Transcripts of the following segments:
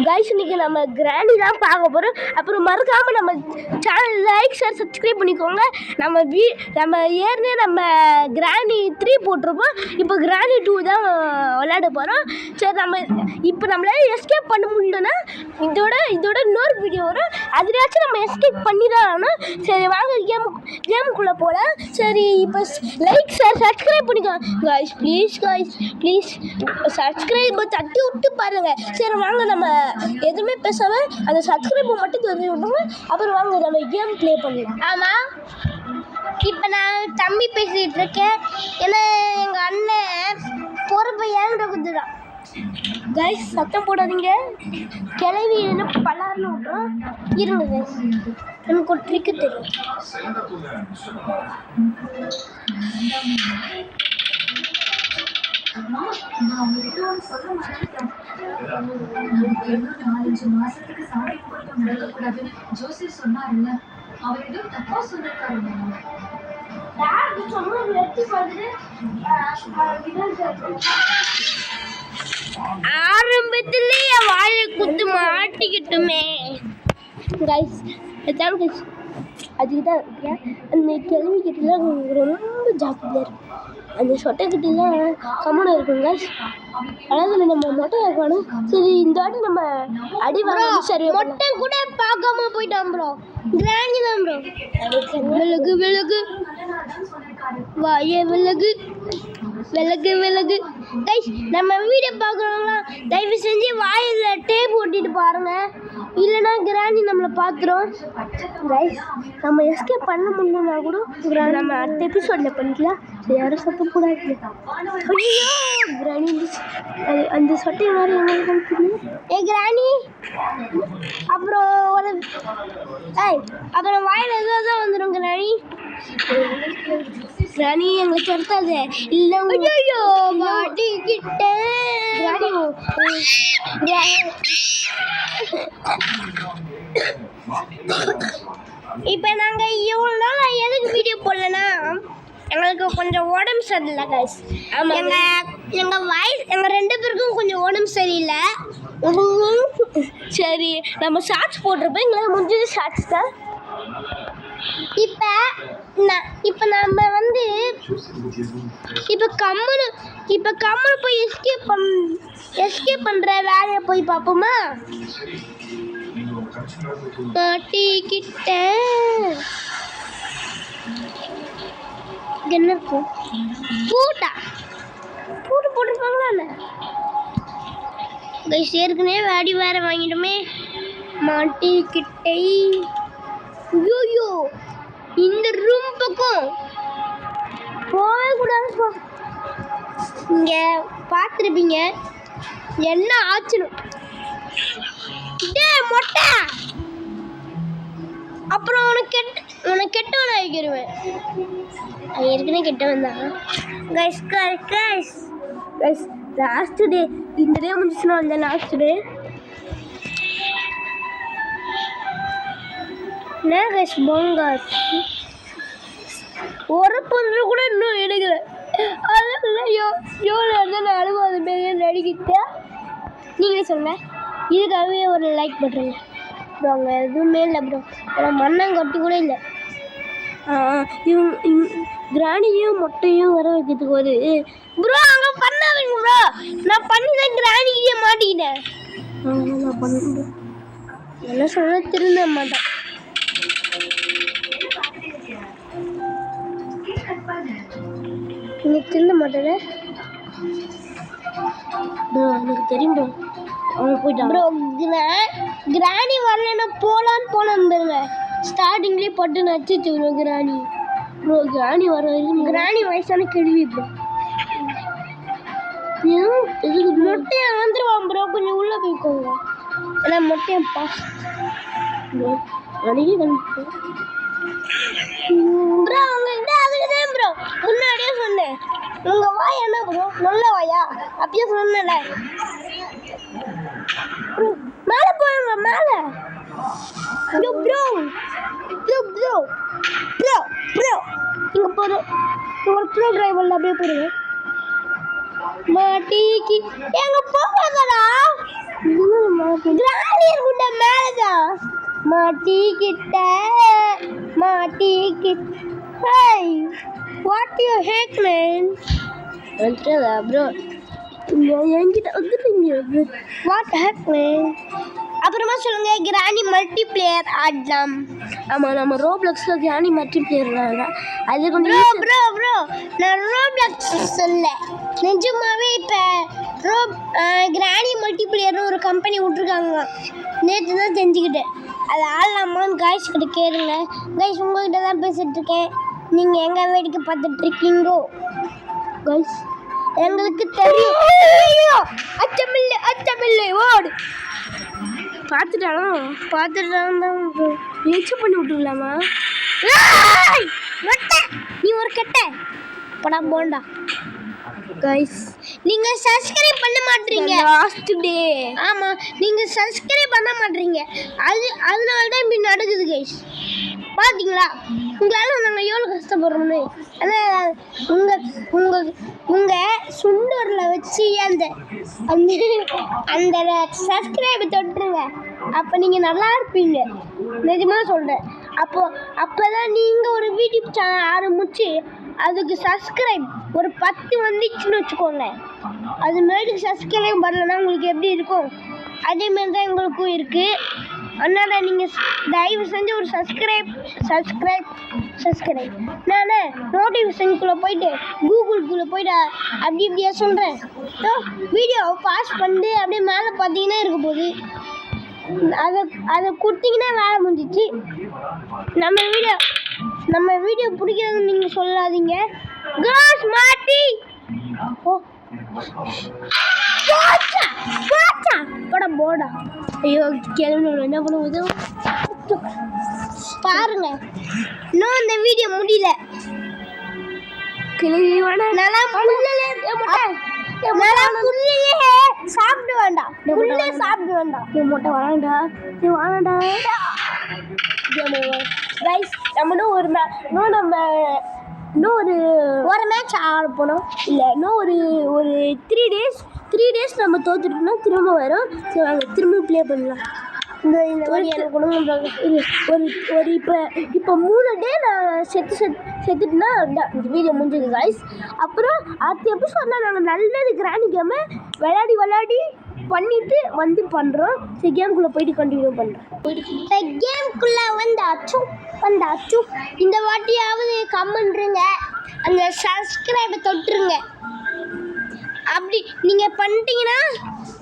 Guys இன்னைக்கு நம்ம கிராண்டி தான் பார்க்க போகிறோம். அப்புறம் மறக்காமல் நம்ம சேனல் லைக் ஷேர் சப்ஸ்கிரைப் பண்ணிக்கோங்க. நம்ம ஏற்கனவே நம்ம கிராண்டி 3 போட்டிருப்போம். இப்போ கிராண்டி 2 தான் விளையாட போகிறோம். சரி, இப்போ நம்மளால எஸ்கேப் பண்ண முடியலன்னா இதோட இன்னொரு வீடியோ வரும். அதுலாச்சும் நம்ம எஸ்கேப் பண்ணி தான் ஆகணும். சரி, வாங்க கேமுக்குள்ளே போகலாம். சரி, இப்போ லைக் ஷேர் சப்ஸ்கிரைப் பண்ணிக்கோங்க கைஸ். ப்ளீஸ் சப்ஸ்கிரைப் தட்டி விட்டு பாருங்கள். சரி, வாங்க நம்ம எதுவுமே பேசாமல் அந்த சப்ஸ்கிரைபை மட்டும் தெரிஞ்சு விட்டோம்னா அப்புறம் வாங்க நம்ம கேம் ப்ளே பண்ணலாம். ஆமாம், இப்போ நான் தம்பி பேசிகிட்டு இருக்கேன். ஏன்னா எங்கள் அண்ணன் பொறுப்பை ஏங்கிட்ட கொடுத்துட்டான். கைஸ் சத்தம் போடாதீங்க, கிளவி என்ன பலார்னு விட்டுறோம். இருங்க கைஸ், எனக்கு ஒரு ட்ரிக்கு தெரியும். நான் உங்ககிட்ட சொல்ல மாட்டேன். 4-5 மாசத்துக்கு சாமி கூட்டம் நடக்கக்கூடாதுன்னு ஜோசியர் சொன்னாருல்ல, அவர் ஏதோ தப்பா சொல்லிருக்காருங்க. ஆரம்பத்திலேயே வாழை குத்து மாட்டிக்கிட்டுமே கைஸ். அதுக்கு தான் இருக்கேன். அந்த கேள்விக்கிட்டலாம் ரொம்ப ஜாக்கிரதையாக இருக்கும். அந்த சொட்டைக்கிட்டலாம் கம்மனம் இருக்கும் கைஸ். அதாவது நம்ம மொட்டை இருக்கணும். சரி, இந்த வாட்டி நம்ம அடி வரோம். சரி, மொட்டை கூட பார்க்காம போயிட்டான் ப்ரோ. கிராண்டி தான் ப்ரோ. விலகு வாய விலகு கைஸ். நம்ம வீடியோ பார்க்குறவங்களாம் தயவு செஞ்சு வாயில் டேப் ஓட்டிட்டு பாருங்க, இல்லைன்னா கிராண்டி நம்மளை பார்த்துரும் கைஸ். நம்ம எஸ்கேப் பண்ண முடியலன்னா கூட நம்ம அடுத்த எபிசோடில் பண்ணிக்கலாம். யாரும் சத்தம் கூடாது. ஐயோ கிராணி, அந்த சொட்டை மாதிரி எங்களுக்கு கிராணி. அப்புறம் வாயில் எதாவது தான் வந்துடும் கிராணி. கிராணி எங்களை துரத்தாது. இல்லை மாட்டிக்கிட்டேன். இப்போ நாங்கள் இவ்வளோ நாள் எதுக்கு வீடியோ போடலன்னா எங்களுக்கு கொஞ்சம் உடம்பு சரியில்லை கைஸ். எங்கள் எங்கள் 2 பேருக்கும் கொஞ்சம் உடம்பு சரியில்லை. சரி, நம்ம ஷார்ட்ஸ் போட்டிருப்போம். எங்களால் முடிஞ்சது ஷார்ட்ஸ் தான். இப்போ நம்ம வந்து இப்போ கம்மல் போய் எஸ்கேப் பண்ணுற வேலையை போய் பார்ப்போமா? மாட்டிக்கிட்டேன். என்ன இருக்கும்? பூட்டு போட்டுருப்பாங்களா? ஏற்கனவே அடி வேற வாங்கிட்டோமே. மாட்டிக்கிட்டே. ஐயோ, இந்த ரூம் பக்கம் போகவே கூடாது. இங்க பார்த்துருப்பீங்க என்ன ஆச்சுன்னு. மொட்டை அப்புறம் உனக்கு கெட்டவன் ஆகிடுவேன். ஏற்கனவே கெட்டவன் தான் கைஸ். லாஸ்ட் டே, இந்த டே முடிச்சுன்னா அந்த லாஸ்ட் டே கைஸ். போங்க, ஒரு பொண்ணு கூட இன்னும் எடுக்கல. அதனால அழுவாத பேர் நடிக்கிட்டேன். நீங்களே சொல்லுங்க, இதுக்காகவே ஒரு லைக் பண்ணுறேங்க ப்ரோ. அங்கே எதுவுமே இல்லை ப்ரோ, ஆனால் மண்ணங்கொட்டி கூட இல்லை. கிராணியும் மொட்டையும் வர வைக்கிறதுக்கு ஒரு ப்ரோ அங்கே பண்ணாதீங்க ப்ரோ. நான் பண்ணி தான் கிராணியே மாட்டிக்கிட்டேன். நான் பண்ண என்ன சொல்ல திருந்த மாட்டேன். நீ திருந்த மாட்டேன் ப்ரோ, எனக்கு தெரியும் ப்ரோ. அவங்க போயிட்டான் ப்ரோ. கிராணி வரலன்னா போலான்னு பாருங்க. ஸ்டார்டிங்லேயே பட்டு நச்சுச்சு ப்ரோ கிராணி. ப்ரோ கிராணி வர வரைக்கும் கிராணி வயசான கேள்வி ப்ரோ. இதுக்கு மொட்டையை வந்துடுவான் ப்ரோ, கொஞ்சம் உள்ளே போய்க்கோங்க. ஏன்னா மொட்டையை பாஸ் ப்ரோ அன்றைக்கி கண்டிப்பாக ப்ரோ நல்ல வாயா அப்படியே சொன்னல மேலே போங்க மேலே bro bro bro bro bro bro இங்கே போதும் ஒரு ப்ரோ டிரைவரில் அப்படியே போடுங்க மாட்டிக்கு எங்க போகாதடா கிராணி இருக்குண்ட மேலதான் மாட்டிக்கிட்ட hey what you hack man வந்துட்டதா ப்ரோ என்கிட்ட வந்துட்டீங்க வாட் ஹேக் மேன் அப்புறமா சொல்லுங்க கிராணி மல்டிப்ளேயர் ஆடலாம் ஆமாம் நம்ம ரோப்ளக்ஸில் கிராணி மல்டிப்ளேயர் தான் அது கொஞ்சம் ப்ரோ நான் ரோப்ளக்ஸ் சொல்ல நிஜமாவே இப்போ கிராணி மல்டிப்ளேயர்னு ஒரு கம்பெனி விட்ருக்காங்க நேற்று தான் தெரிஞ்சுக்கிட்டேன் அது ஆடலாமான்னு காய்ஸ் கிட்ட கேளுங்க காய்ஸ் உங்கள்கிட்ட தான் பேசிகிட்டு இருக்கேன் நீங்கள் எங்கே வேடிக்கை பார்த்துட்ருக்கீங்கோ காய்ஸ் எங்களுக்கு தெரியும் அச்சமில்லை ஓடு பார்த்துட்டாலும் தான் எச்சம் பண்ணி விட்டுருலாமா நீ ஒரு கெட்ட படம் போண்டா கைஸ் நீங்கள் சப்ஸ்கிரைப் பண்ண மாட்டீங்க லாஸ்ட் டே ஆமாம் நீங்கள் சப்ஸ்கிரைப் பண்ண மாட்டீங்க அதனால தான் இப்படி நடக்குது கைஸ் பார்த்தீங்களா உங்களால் நாங்கள் எவ்வளோ கஷ்டப்படுறோம்னு ஆனால் உங்கள் சுண்டூரில் வச்சு அந்த சப்ஸ்கிரைபை தொட்டுருங்க அப்போ நீங்கள் நல்லா இருப்பீங்க நிஜமாக சொல்கிறேன் அப்போ தான் நீங்கள் ஒரு யூடியூப் சேனல் ஆரம்பிச்சு அதுக்கு சப்ஸ்கிரைப் ஒரு 10 வந்துச்சுன்னு வச்சுக்கோங்க அது மாதிரி சப்ஸ்கிரைப் பண்ணலன்னா உங்களுக்கு எப்படி இருக்கும் அதேமாரி தான் எங்களுக்கும் இருக்குது அதனால் நீங்கள் தயவு செஞ்சு ஒரு சப்ஸ்கிரைப் நான் நோட்டிஃபிகேஷனுக்குள்ளே போயிட்டு கூகுளுக்குள்ளே போயிட்டு அப்படி இப்படியா சொல்கிறேன் வீடியோ பாஸ் பண்ணிட்டு அப்படியே மேலே பார்த்தீங்கன்னா இருக்க போகுது அதை கொடுத்தீங்கன்னா வேலை முடிஞ்சிச்சு நம்ம வீடியோ பிடிக்கிறதுன்னு நீங்கள் சொல்லாதீங்க கேர்ள்ஸ் மாட்டி ஓ போடா ஐயோ கிளம்பி என்ன பண்ணுவது பாருங்க இன்னும் இந்த வீடியோ முடியல சாப்பிட வேண்டாம் மொட்டை வாங்கடா கைஸ் நம்மளும் ஒரு மேட்ச் ஆட போனோம் இல்லை இன்னும் ஒரு 3 டேஸ் நம்ம தோத்துட்டோம்னா திரும்ப வரும் சரி வாங்க திரும்ப ப்ளே பண்ணலாம் இந்த மாதிரி எனக்கு ஒரு இப்போ 3 டே நான் செத்துட்டுனா இந்த வீடியோ முடிஞ்சது கைஸ் அப்புறம் அடுத்த எபிசோடில் நாங்கள் நல்லது கிராணி கேமை விளையாடி பண்ணிட்டு பண்ணுறோம் சரி கேம்குள்ளே போயிட்டு கண்டினியூ பண்ணுறோம் கேம்குள்ளே வந்தாச்சும் இந்த வாட்டியாவது கமெண்ட்ருங்க அந்த சப்ஸ்கிரைபை தொட்டுருங்க அப்படி நீங்கள் பண்ணிட்டீங்கன்னா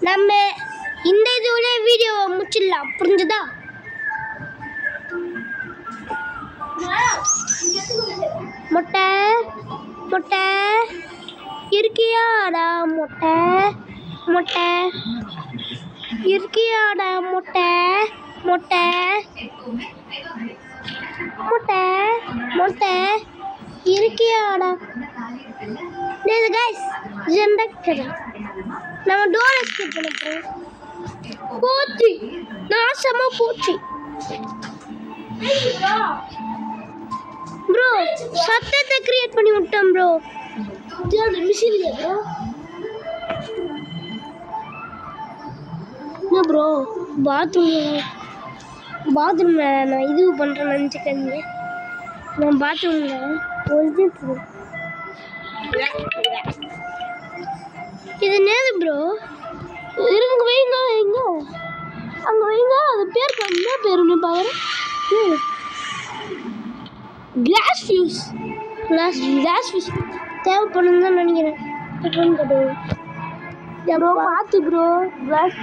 நம்ம இந்த இதுவிலே வீடியோவை முடிச்சிடலாம் புரிஞ்சுதா மொட்டை இருக்கியாடா மொட்டை இருக்கியாடா மொட்டை இருக்கியாடா நேது கைஸ் ஜெண்டக்டர் நம்ம டோர் எஸ்கேப் பண்ண போறோம் போச்சு நாசமா போச்சு ப்ரோ சத்தத்தை கிரியேட் பண்ணி விட்டோம் ப்ரோ இது மிஷின் இல்லையா ப்ரோ ப்ரோ பாத்ரூமில் நான் இது பண்ணுறேன்னு நினச்சிக்காதீங்க நான் பாத்ரூமில் ஒழிஞ்சிட்டு இது நேது ப்ரோ இருங்க வைங்க அங்கே வைங்க அது பேர் என்ன பேருன்னு பாரு கிளாஸ் ஃபியூஸ் தேவைப்படுன்னு தான் நினைக்கிறேன் ப்ரோ பார்த்து ப்ரோ கிளாஸ்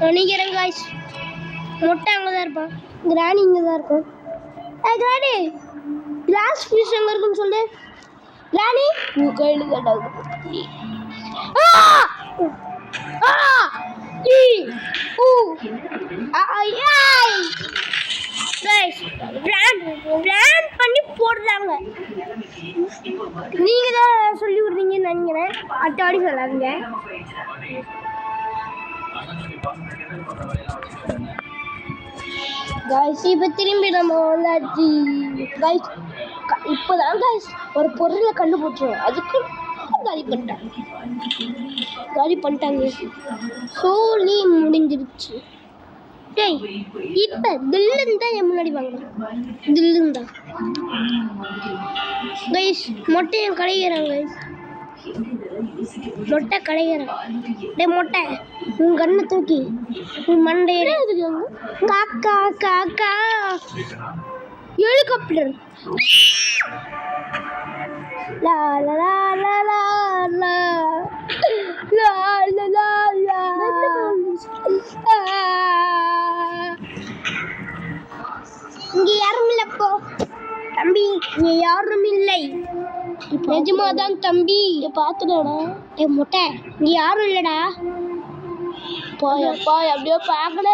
நினைக்கிறேன் காய்ஸ் மொட்டை அங்கே தான் இருப்பான் கிராணி இங்கே தான் இருக்கும் கிராணி கிளாஸ் ஃபிஷ் எங்கே இருக்குன்னு சொல்லு கிராணி உங்கள் கையில் கேட்டாங்க பிளான் பண்ணி போடுறாங்க. நீங்கள் தான் சொல்லி விட்றீங்கன்னு நினைக்கிறேன். அட்டாடி சொல்லாதீங்க. கைஸ் இப்போ திரும்பி நம்ம வந்தாச்சு கைஸ். இப்போ தான் கைஸ் ஒரு பொருளை கண்டுபிடிச்சோம். அதுக்கு காலி பண்ணிட்டாங்க. சோலி முடிஞ்சிருச்சு. டேய் இப்போ தில்லுன்னு தான் என் முன்னாடி வாங்கணும். தில்லுன்னு தான் கைஸ். மொட்டையை கடைகிறேன் கைஸ். மொட்டை கடைகிறேன். டே மொட்டை உன் கண்ணை தூக்கி உன் மண்டையில காக்கா காக்கா ஹெலிகாப்டர். லா லா லா லா லா லா லா லா லா லா. இங்கே யாரும் இல்லப்போ தம்பி. இங்கே யாரும் இல்லை. நிஜமாதான் தம்பி. பார்த்துடா. ஏ மொட்டை இங்கே யாரும் இல்லைடா. போயப்பா அப்படியே பார்க்கல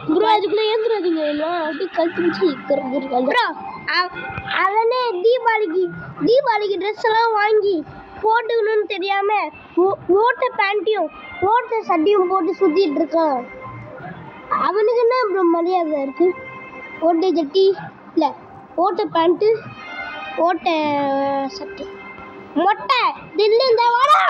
ப்ரோ. அதுக்குள்ளே ஏந்துடாதீங்க. எல்லாம் அப்படியே கழுத்து வச்சு ப்ரோ. அவனே தீபாவளிக்கு ட்ரெஸ் எல்லாம் வாங்கி போட்டுக்கணும்னு தெரியாமல் ஓட்ட பேண்ட்டையும் ஓட்ட சட்டையும் போட்டு சுற்றிட்டு இருக்கான். அவனுக்கு என்ன ப்ரோ மரியாதை இருக்குது? ஓட்ட சட்டி இல்லை, ஓட்ட பேண்ட்டு, ஓட்ட சட்டை. மொட்டை தில்லு இந்த வாடா.